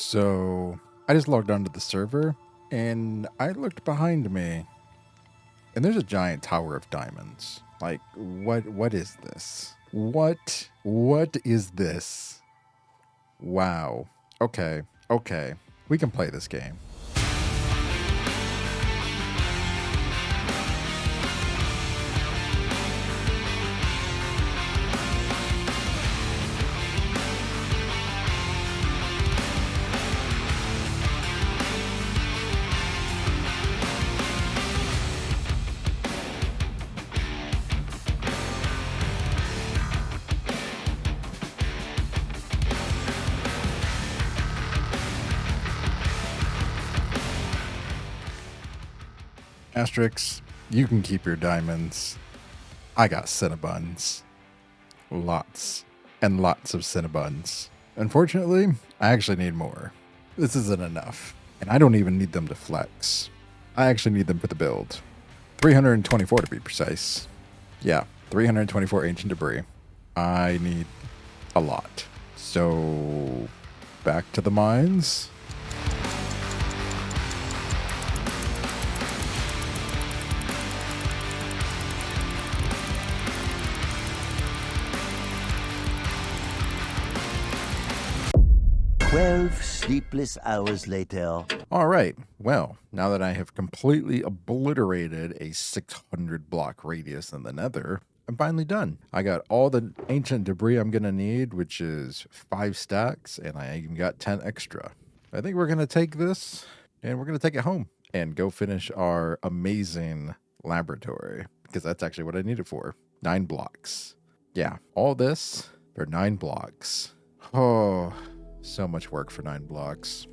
So I just logged onto the server and I looked behind me and there's a giant tower of diamonds. Like what is this? What is this? Wow. Okay. Okay. We can play this game. Asterix, you can keep your diamonds. I got Cinnabuns. Lots and lots of Cinnabuns. Unfortunately, I actually need more. This isn't enough. And I don't even need them to flex. I actually need them for the build. 324 to be precise. Yeah, 324 ancient debris. I need a lot. So, back to the mines. 12 sleepless hours later. All right. Well, now that I have completely obliterated a 600 block radius in the nether, I'm finally done. I got all the ancient debris I'm going to need, which is 5 stacks, and I even got 10 extra. I think we're going to take this and we're going to take it home and go finish our amazing laboratory, because that's actually what I need it for. 9 blocks. Yeah, all this for 9 blocks. Oh, so much work for 9 blocks.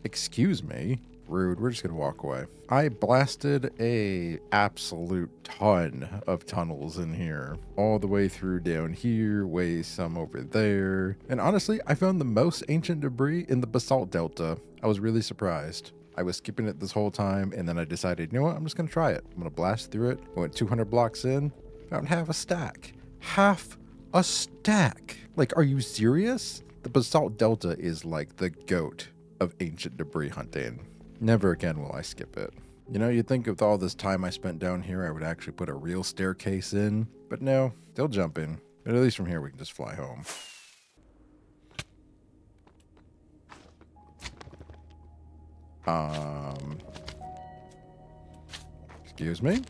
Excuse me. Rude. We're just gonna walk away. I blasted a absolute ton of tunnels in here, all the way through down here, way some over there. And honestly, I found the most ancient debris in the basalt delta. I was really surprised. I was skipping it this whole time, and then I decided, you know what, I'm just gonna try it. I'm gonna blast through it. I went 200 blocks in, found half a stack. Half a stack. Like, are you serious? The basalt delta is like the GOAT of ancient debris hunting. Never again will I skip it. You know, you'd think with all this time I spent down here, I would actually put a real staircase in, but no, they'll jump in. But at least from here, we can just fly home. Excuse me?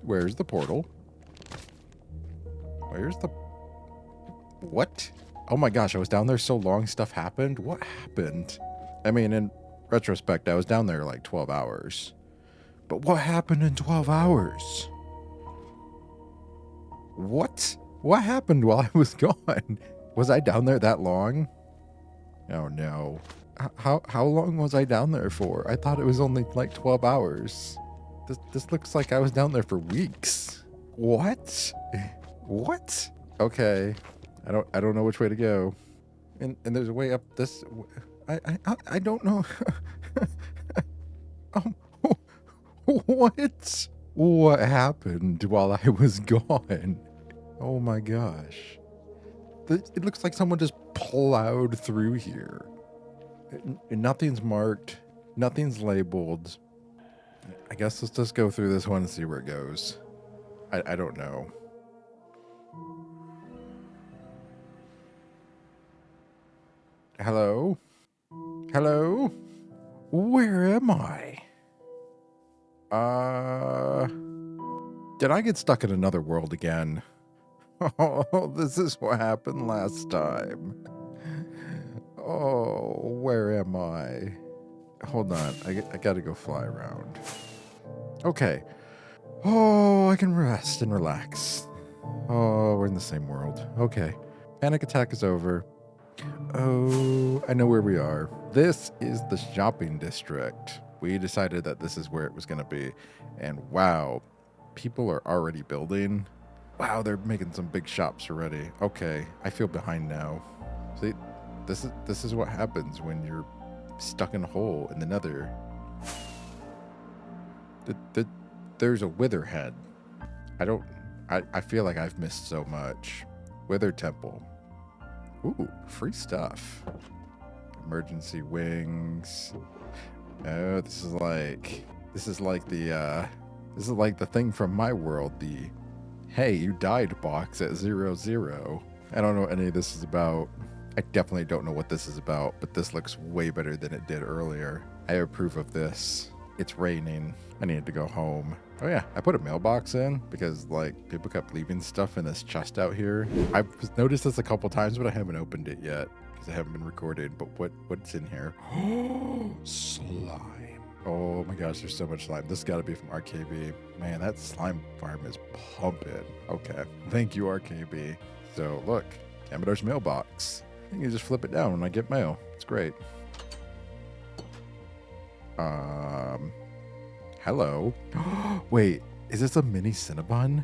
Where's the portal? Where's the... What? Oh my gosh, I was down there so long, stuff happened? What happened? I mean, in retrospect, I was down there like 12 hours. But what happened in 12 hours? What? What happened while I was gone? Was I down there that long? Oh no. How long was I down there for? I thought it was only like 12 hours. This looks like I was down there for weeks. What? What? Okay. I don't know which way to go. And there's a way up this... I don't know. What? What happened while I was gone? Oh my gosh. It looks like someone just plowed through here. Nothing's marked. Nothing's labeled. I guess let's just go through this one and see where it goes. I don't know. Hello? Hello? Where am I? Did I get stuck in another world again? Oh, this is what happened last time. Oh, where am I? Hold on, I gotta go fly around. Okay. Oh, I can rest and relax. Oh, we're in the same world. Okay. Panic attack is over. Oh, I know where we are. This is the shopping district. We decided that this is where it was going to be. And wow, people are already building. Wow, they're making some big shops already. Okay, I feel behind now. See, this is what happens when you're stuck in a hole in the nether. There's a wither head. I feel like I've missed so much. Wither temple. Ooh, free stuff. Emergency wings. Oh, this is like the thing from my world, the hey, you died box at 00. I don't know what any of this is about. I definitely don't know what this is about, but this looks way better than it did earlier. I approve of this. It's raining. I need to go home. Oh yeah, I put a mailbox in because like people kept leaving stuff in this chest out here. I've noticed this a couple times, but I haven't opened it yet because I haven't been recorded. But what's in here? Slime. Oh my gosh, there's so much slime. This has got to be from RKB. Man, that slime farm is pumping. Okay, thank you RKB. So look, Kaimedar's mailbox. I can just flip it down when I get mail. It's great. Hello. Wait, is this a mini Cinnabon?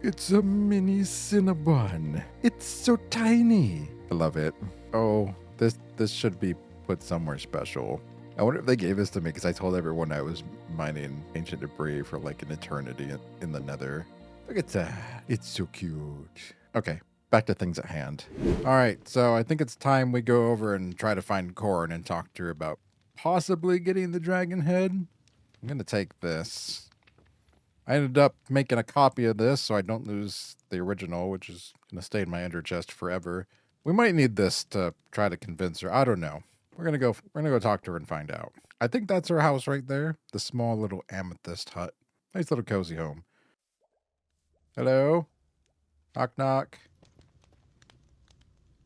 It's a mini Cinnabon. It's so tiny. I love it. Oh, this should be put somewhere special. I wonder if they gave this to me because I told everyone I was mining ancient debris for like an eternity in the nether. Look at that. It's so cute. Okay, back to things at hand. All right, so I think it's time we go over and try to find Corn and talk to her about possibly getting the dragon head. I'm going to take this. I ended up making a copy of this so I don't lose the original, which is going to stay in my ender chest forever. We might need this to try to convince her. I don't know. We're gonna go talk to her and find out. I think that's her house right there. The small little amethyst hut. Nice little cozy home. Hello? Knock knock.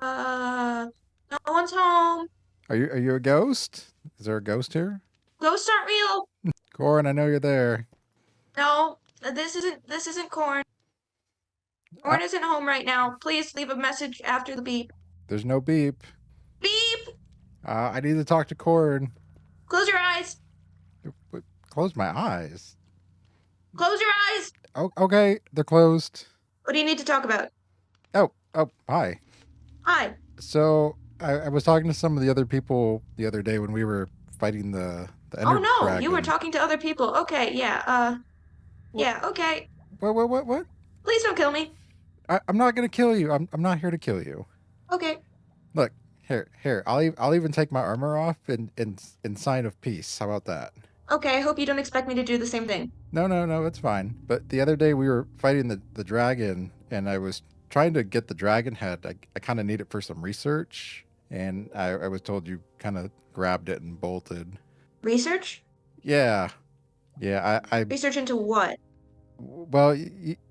No one's home. Are you a ghost? Is there a ghost here? Ghosts aren't real. Corn, I know you're there. No, this isn't Corn. Corn isn't home right now. Please leave a message after the beep. There's no beep. Beep! I need to talk to Corn. Close your eyes. Close my eyes. Close your eyes. Oh, okay, they're closed. What do you need to talk about? Oh, hi. Hi. So I was talking to some of the other people the other day when we were fighting the Ender Oh no, dragon. you were talking to other people. Okay, yeah, yeah, okay. What? Please don't kill me. I'm not gonna kill you. I'm not here to kill you. Okay. Look, here. I'll even take my armor off in sign of peace. How about that? Okay, I hope you don't expect me to do the same thing. No, it's fine. But the other day we were fighting the dragon, and I was trying to get the dragon head. I kind of need it for some research, and I was told you kind of grabbed it and bolted. Research? Yeah. I Research into what? well,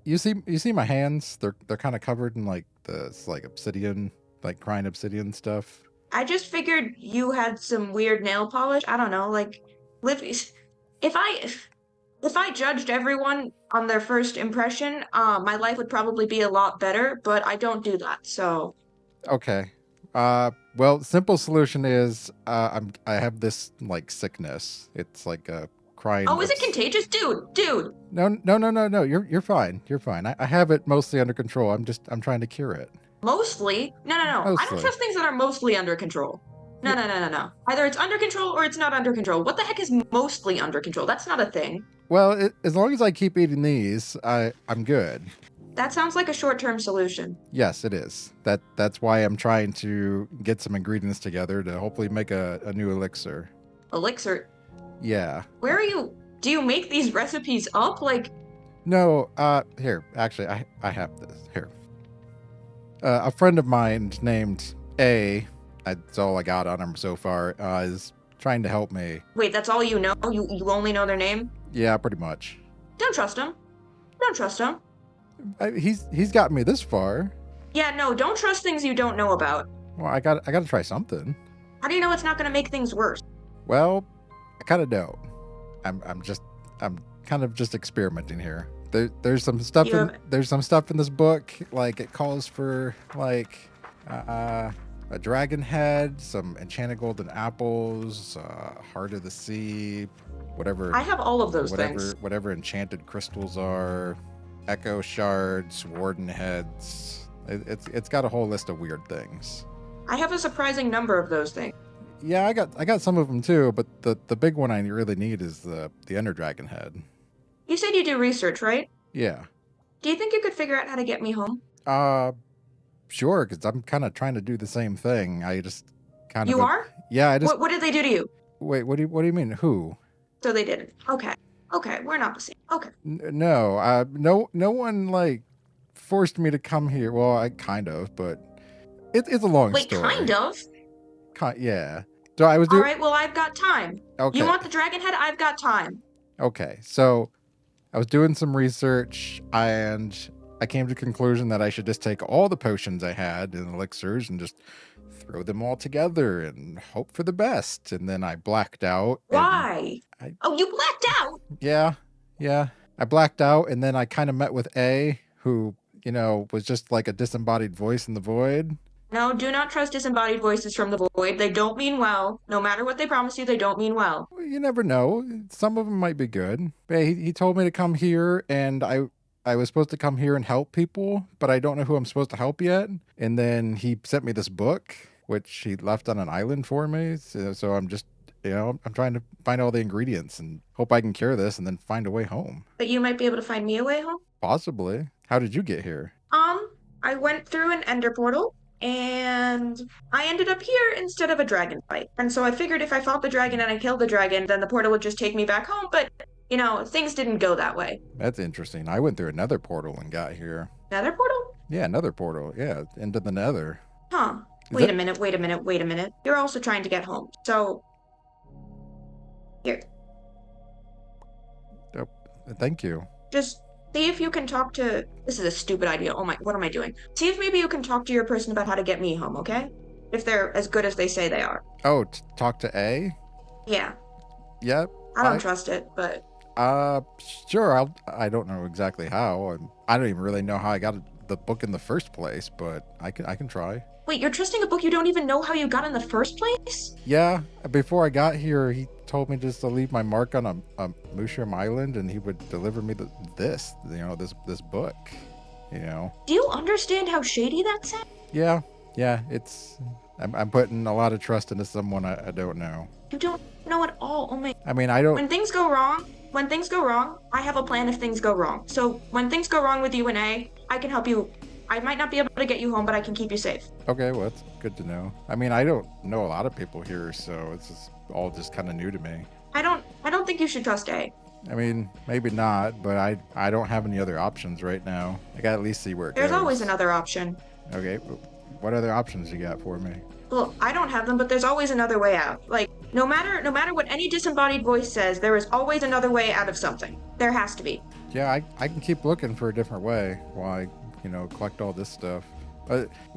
you see my hands? They're kind of covered in like this like obsidian, like crying obsidian stuff. I just figured you had some weird nail polish. I don't know, like, if I judged everyone on their first impression, my life would probably be a lot better, but I don't do that, so. Okay. Well, simple solution is I have this like sickness. It's like a crying. Oh, is it contagious? Dude. No. You're fine. You're fine. I have it mostly under control. I'm trying to cure it. Mostly? No. I Mostly. don't trust things that are mostly under control. No. Either it's under control or it's not under control. What the heck is mostly under control? That's not a thing. Well, as long as I keep eating these, I'm good. That sounds like a short-term solution. Yes, it is. That's why I'm trying to get some ingredients together to hopefully make a new elixir. Elixir? Yeah. Where are you? Do you make these recipes up? Like... No, here. Actually, I have this. Here. A friend of mine named A, that's all I got on him so far, is trying to help me. Wait, that's all you know? You only know their name? Yeah, pretty much. Don't trust him. Don't trust him. He's gotten me this far. Yeah, no, don't trust things you don't know about. Well, I got to try something. How do you know it's not going to make things worse? Well, I kind of don't. I'm kind of just experimenting here. There's some stuff there's some stuff in this book, like it calls for like a dragon head, some enchanted golden apples, heart of the sea, whatever. I have all of those things. Whatever enchanted crystals are, echo shards, warden heads. It's got a whole list of weird things. I have a surprising number of those things. Yeah, I got some of them too, but the big one I really need is the Ender Dragon head. You said you do research, right? Yeah. Do you think you could figure out how to get me home? sure, because I'm kind of trying to do the same thing. I just kind You of... are? Yeah, I just... What did they do to you? Wait, what do you mean? Who? So they didn't. Okay. Okay, we're not the same. Okay. No, no one, like, forced me to come here. Well, I kind of, but it's a long Wait, story. kind of? Yeah. So I was All doing... right, well, I've got time. Okay. You want the dragon head? I've got time. Okay, so I was doing some research, and I came to the conclusion that I should just take all the potions I had and elixirs and just throw them all together and hope for the best. And then I blacked out. Why? Oh, you blacked out? Yeah. I blacked out, and then I kind of met with A, who, was just like a disembodied voice in the void. No, do not trust disembodied voices from the void. They don't mean well. No matter what they promise you, they don't mean well. Well, you never know. Some of them might be good. But he told me to come here, and I was supposed to come here and help people, but I don't know who I'm supposed to help yet. And then he sent me this book, which he left on an island for me. So I'm just, I'm trying to find all the ingredients and hope I can cure this and then find a way home. But you might be able to find me a way home? Possibly. How did you get here? I went through an ender portal, and I ended up here instead of a dragon fight. And so I figured if I fought the dragon and I killed the dragon, then the portal would just take me back home, but, things didn't go that way. That's interesting. I went through another portal and got here. Nether portal? Yeah, another portal. Yeah, into the nether. Huh. Wait a minute. You're also trying to get home. So, here. Oh, thank you. Just see if you can talk to... This is a stupid idea. Oh my, what am I doing? See if maybe you can talk to your person about how to get me home, okay? If they're as good as they say they are. Oh, talk to A? Yeah. Yep. I don't trust it, but... Sure. I don't know exactly how. I don't even really know how I got the book in the first place, but I can try. Wait, you're trusting a book you don't even know how you got in the first place? Yeah. Before I got here, he told me just to leave my mark on a mushroom island, and he would deliver me this book. Do you understand how shady that sounds? Yeah. It's... I'm putting a lot of trust into someone I don't know. You don't know at all. Oh my... I mean, I don't... When things go wrong, I have a plan if things go wrong. So when things go wrong with you and A, I can help you. I might not be able to get you home, but I can keep you safe. Okay, well, that's good to know. I mean, I don't know a lot of people here, so it's all just kind of new to me. I don't think you should trust A. I mean, maybe not, but I don't have any other options right now. I gotta at least see where it goes. There's always another option. Okay, what other options you got for me? Well, I don't have them, but there's always another way out. Like, no matter what any disembodied voice says, there is always another way out of something. There has to be. Yeah, I can keep looking for a different way while I, collect all this stuff.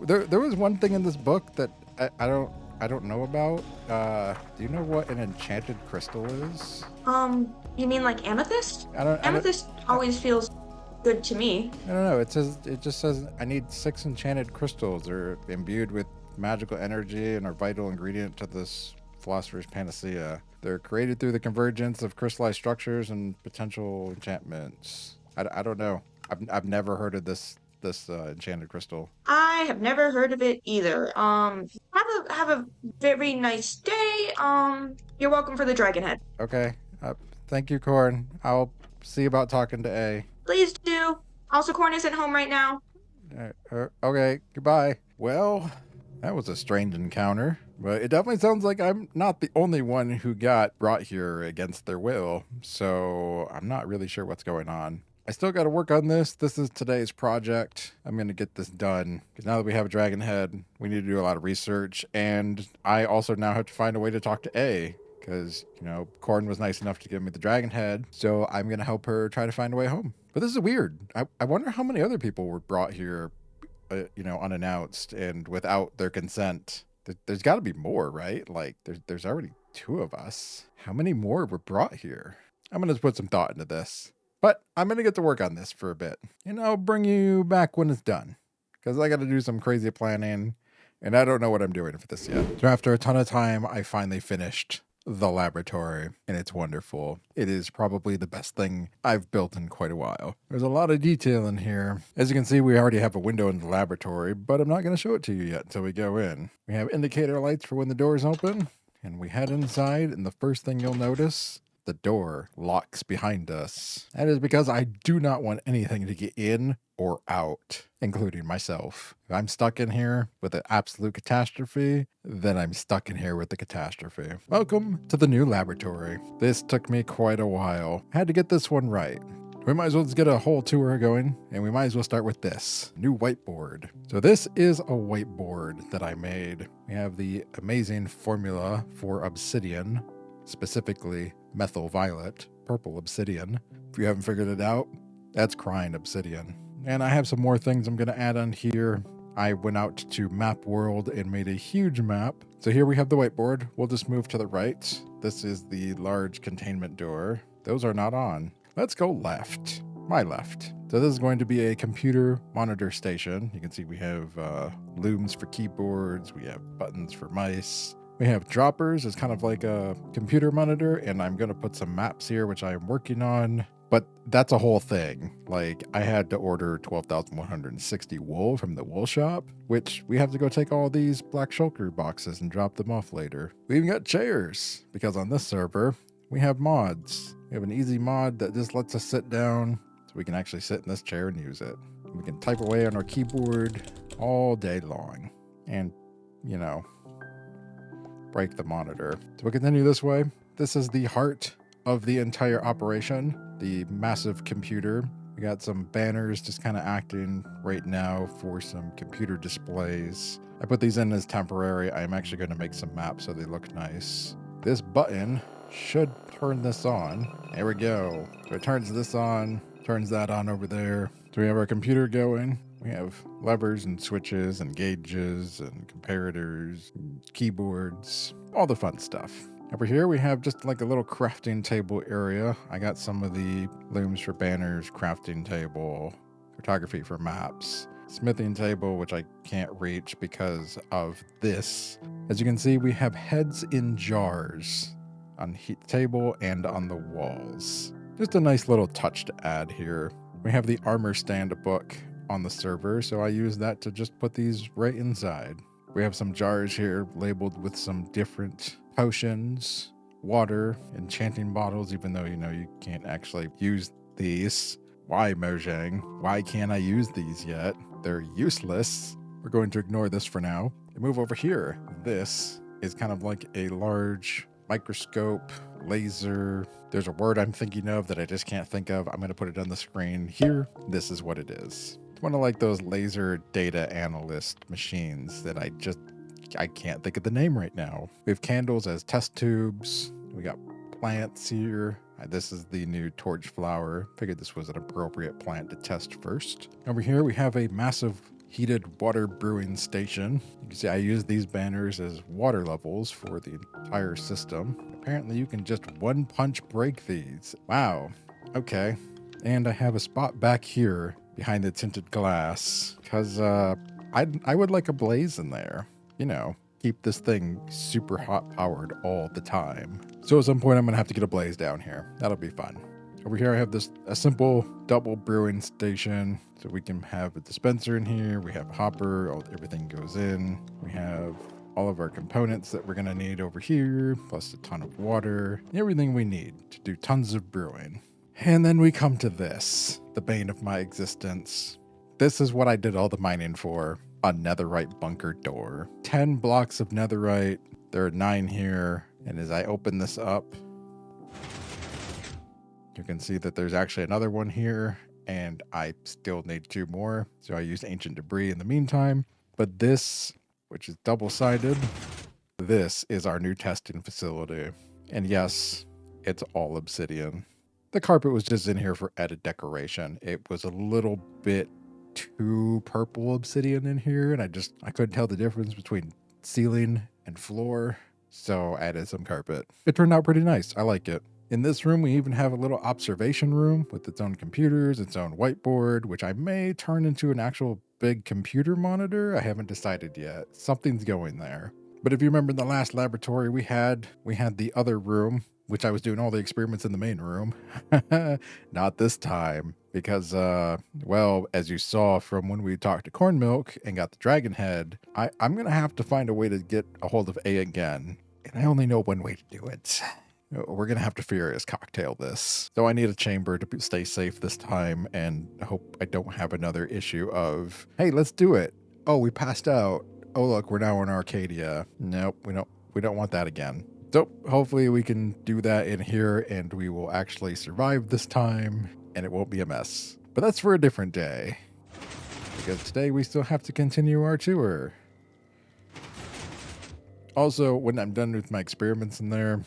There was one thing in this book that I don't know about. Do you know what an enchanted crystal is? You mean like amethyst? Amethyst always feels good to me. I don't know. It just says I need 6 enchanted crystals. They're imbued with magical energy and are vital ingredient to this philosopher's panacea. They're created through the convergence of crystallized structures and potential enchantments. I don't know. I've never heard of this enchanted crystal. I have never heard of it either. Have a very nice day. You're welcome for the dragon head. Okay. Thank you, Corn. I'll see about talking to A. Please do. Also, Corn isn't home right now. Okay. Goodbye. Well, that was a strange encounter, but it definitely sounds like I'm not the only one who got brought here against their will, so I'm not really sure what's going on. I still got to work on this. This is today's project. I'm going to get this done because now that we have a dragon head, we need to do a lot of research, and I also now have to find a way to talk to A because, Corn was nice enough to give me the dragon head, so I'm going to help her try to find a way home. But this is weird. I wonder how many other people were brought here unannounced and without their consent. There's got to be more, right? Like, there's already 2 of us. How many more were brought here? I'm going to put some thought into this. But I'm going to get to work on this for a bit. And I'll bring you back when it's done. Because I got to do some crazy planning. And I don't know what I'm doing for this yet. So after a ton of time, I finally finished the laboratory, and it's wonderful. It is probably the best thing I've built in quite a while. There's a lot of detail in here. As you can see, we already have a window in the laboratory, but I'm not going to show it to you yet until we go in. We have indicator lights for when the doors open, and we head inside, and the first thing you'll notice, the door locks behind us. That is because I do not want anything to get in or out, including myself. If I'm stuck in here with an absolute catastrophe, then I'm stuck in here with the catastrophe. Welcome to the new laboratory. This took me quite a while. I had to get this one right. We might as well just get a whole tour going, and we might as well start with this new whiteboard. So this is a whiteboard that I made. We have the amazing formula for obsidian, specifically methyl violet, purple obsidian. If you haven't figured it out, that's crying obsidian. And I have some more things I'm going to add on here. I went out to Map World and made a huge map. So here we have the whiteboard. We'll just move to the right. This is the large containment door. Those are not on. Let's go left, my left. So this is going to be a computer monitor station. You can see we have looms for keyboards. We have buttons for mice. We have droppers. It's kind of like a computer monitor. And I'm going to put some maps here, which I am working on. But that's a whole thing. Like, I had to order 12,160 wool from the wool shop, which we have to go take all these black shulker boxes and drop them off later. We even got chairs, because on this server, we have mods. We have an easy mod that just lets us sit down so we can actually sit in this chair and use it. We can type away on our keyboard all day long and, you know, break the monitor. So we'll continue this way. This is the heart of the entire operation, the massive computer. We got some banners just kind of acting right now for some computer displays. I put these in as temporary. I'm actually going to make some maps so they look nice. This button should turn this on. There we go. So it turns this on, turns that on over there. So we have our computer going. We have levers and switches and gauges and comparators, and keyboards, all the fun stuff. Over here we have just like a little crafting table area. I got some of the looms for banners, crafting table, photography for maps, smithing table, which I can't reach because of this. As you can see, we have heads in jars on the table and on the walls. Just a nice little touch to add here. We have the armor stand book on the server, so I use that to just put these right inside. We have some jars here labeled with some different potions, water, enchanting bottles, even though you can't actually use these. Why, Mojang? Why can't I use these yet? They're useless. We're going to ignore this for now and move over here. This is kind of like a large microscope, laser. There's a word I'm thinking of that I just can't think of. I'm going to put it on the screen here. This is what it is. It's one of like those laser data analyst machines that I can't think of the name right now. We have candles as test tubes. We got plants here. This is the new torch flower. Figured this was an appropriate plant to test first. Over here we have a massive heated water brewing station. You can see I use these banners as water levels for the entire system. Apparently you can just one punch break these. Wow. Okay. And I have a spot back here behind the tinted glass because I would like a blaze in there. You know, keep this thing super hot powered all the time. So at some point I'm gonna have to get a blaze down here. That'll be fun. Over here I have a simple double brewing station. So we can have a dispenser in here. We have a hopper, everything goes in. We have all of our components that we're gonna need over here, plus a ton of water, everything we need to do tons of brewing. And then we come to this, the bane of my existence. This is what I did all the mining for. A netherite bunker door. 10 blocks of netherite. There are 9 here. And as I open this up, you can see that there's actually another one here. And I still need 2 more. So I used ancient debris in the meantime. But this, which is double-sided, this is our new testing facility. And yes, it's all obsidian. The carpet was just in here for added decoration. It was a little bit too purple obsidian in here, and I couldn't tell the difference between ceiling and floor, so I added some carpet. It turned out pretty nice. I like it. In this room, we even have a little observation room with its own computers, its own whiteboard, which I may turn into an actual big computer monitor. I haven't decided yet. Something's going there. But if you remember in the last laboratory we had the other room, which I was doing all the experiments in the main room. Not this time. Because, well, as you saw from when we talked to Corn Milk and got the dragon head, I'm going to have to find a way to get a hold of A again. And I only know one way to do it. We're going to have to furious cocktail this. So I need a chamber to stay safe this time and hope I don't have another issue of, hey, let's do it. Oh, we passed out. Oh, look, we're now in Arcadia. Nope, we don't want that again. So hopefully we can do that in here and we will actually survive this time and it won't be a mess. But that's for a different day. Because today we still have to continue our tour. Also, when I'm done with my experiments in there,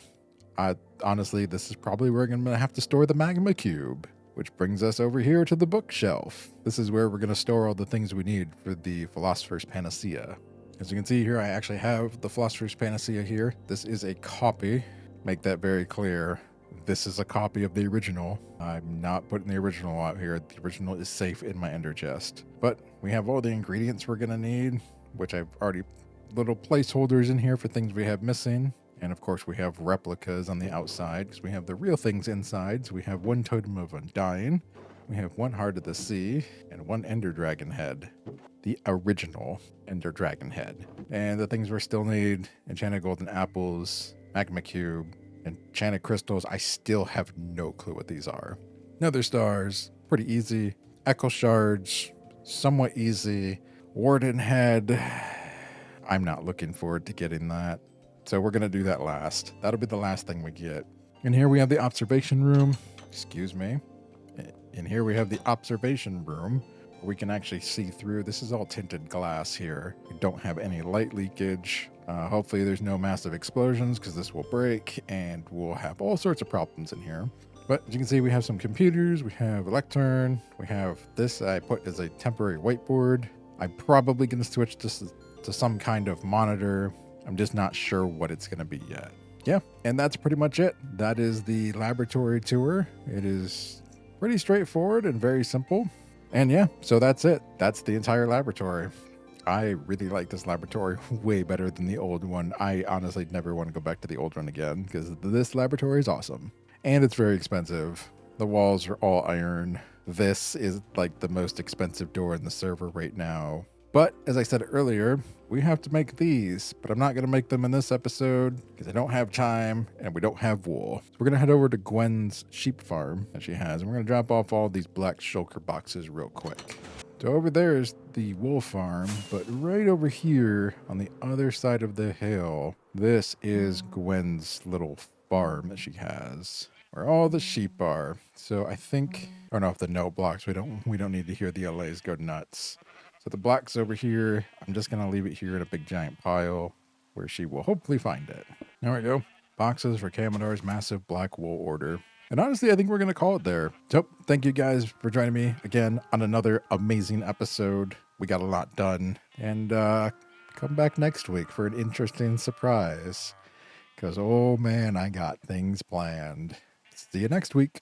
honestly, this is probably where I'm going to have to store the magma cube, which brings us over here to the bookshelf. This is where we're going to store all the things we need for the Philosopher's Panacea. As you can see here, I actually have the Philosopher's Panacea here. This is a copy. Make that very clear. This is a copy of the original. I'm not putting the original out here. The original is safe in my ender chest. But we have all the ingredients we're going to need, which I've already little placeholders in here for things we have missing. And of course, we have replicas on the outside because we have the real things inside. So we have one Totem of Undying, we have one Heart of the Sea, and one Ender Dragon Head. The original Ender Dragon Head. And the things we still need: Enchanted Golden Apples, Magma Cube, Enchanted Crystals. I still have no clue what these are. Nether Stars, pretty easy. Echo Shards, somewhat easy. Warden Head, I'm not looking forward to getting that. So we're going to do that last. That'll be the last thing we get. And here we have the observation room. Excuse me. In here we have the observation room. We can actually see through. This is all tinted glass here. We don't have any light leakage. Hopefully there's no massive explosions because this will break and we'll have all sorts of problems in here. But as you can see, we have some computers. We have a lectern. We have this I put as a temporary whiteboard. I'm probably going to switch this to some kind of monitor. I'm just not sure what it's going to be yet. Yeah, and that's pretty much it. That is the laboratory tour. It is pretty straightforward and very simple. And yeah, so that's it. That's the entire laboratory. I really like this laboratory way better than the old one. I honestly never want to go back to the old one again because this laboratory is awesome. And it's very expensive. The walls are all iron. This is like the most expensive door in the server right now. But as I said earlier, we have to make these, but I'm not going to make them in this episode because I don't have time and we don't have wool. So we're going to head over to Gwen's sheep farm that she has, and we're going to drop off all these black shulker boxes real quick. So over there is the wool farm, but right over here on the other side of the hill, this is Gwen's little farm that she has, where all the sheep are. So I think, or no, the no blocks, we don't need to hear the LAs go nuts. So the blocks over here, I'm just going to leave it here in a big giant pile where she will hopefully find it. There we go. Boxes for Kaimedar's massive black wool order. And honestly, I think we're going to call it there. So thank you guys for joining me again on another amazing episode. We got a lot done. And come back next week for an interesting surprise. Because, oh man, I got things planned. See you next week.